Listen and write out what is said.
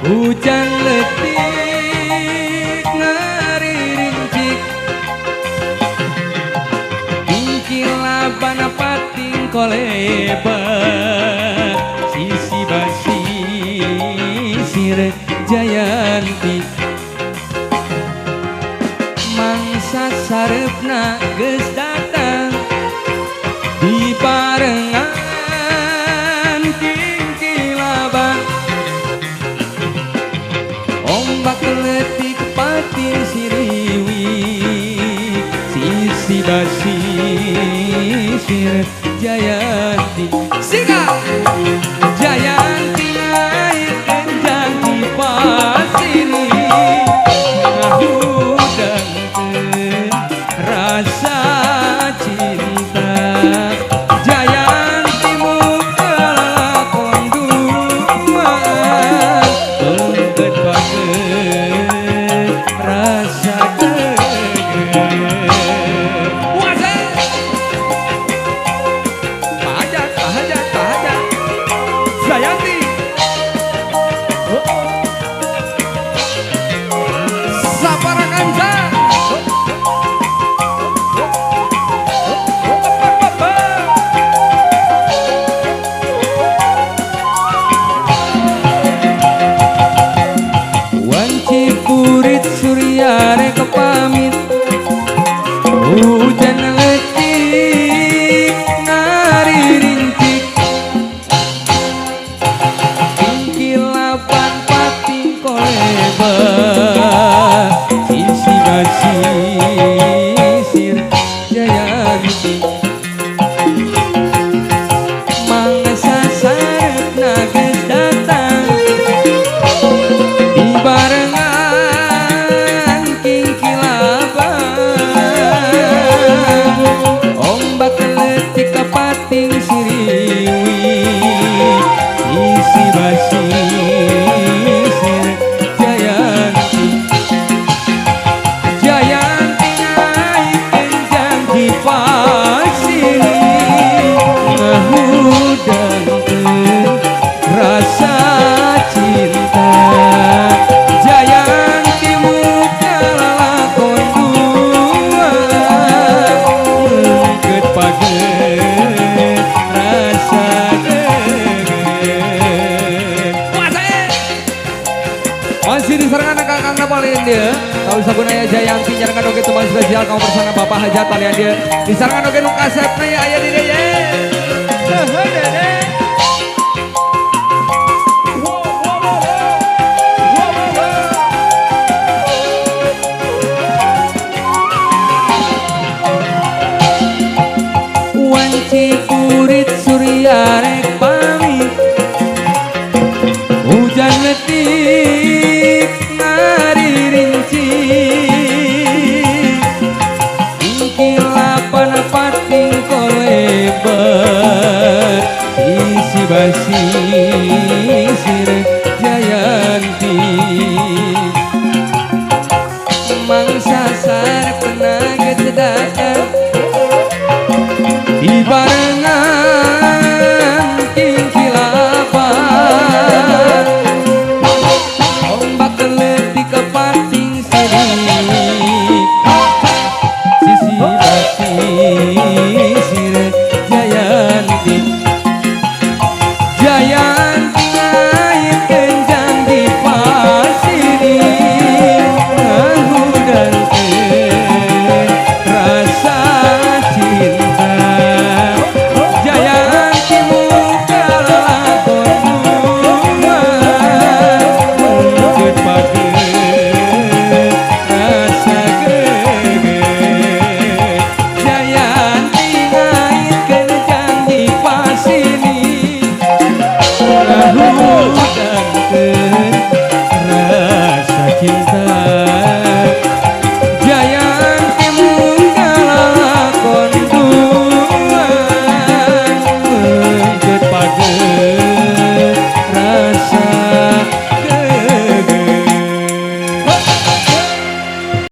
Hujan letik ngari rincik Ingkilaban pating kolebat Sisi basi sir Jayanti Mangsa sarepna geus datang di barengan Ingkilaban Ombak letik pating siriwi Sisi basi sir Jayanti Sika Jayanti naik kenjang di pasiri ngahudangkeun rasa cinta Jayanti muka lakon duaan pengget bageun rasa geger Pahajat Jayanti Saparakansa Wanci purit surya rek pamit hujan letik ngari rincik Ingkilaban pating kolebat Sisi basi sir Jayanti Mangsa sarepna geus datang di barengan Ingkilaban Ombak letik ka pating siriwi Sisi basi sir Jayanti Jayanti naik kenjang di pasiri ngahudangkeun rasa cinta Jayanti muka lalakon duaan pengget pageun rasa geger masih diserangan kakang napalin dia tahu sabunaya Jayanti nyarangan oge teman spesial kamu bersama Bapak Hajat kalian dia diserangan oge nu kasepna ya aya di dieu ye Wanci purit surya rek pamit hujan letik ngari rincik Ingkilaban pating kolebat Sisi basi sir Jayanti Mangsa sarepna geus datang di barengan Ingkilaban Ombak letik ka pating siri Sisi basi sir Jayanti Jayanti naik kenjang di pasiri ngahudangkeun rasa cinta Jayanti muka lakon duaan pengget pageun rasa geger Jayanti naik kenjang di pasiri ngahudangkeun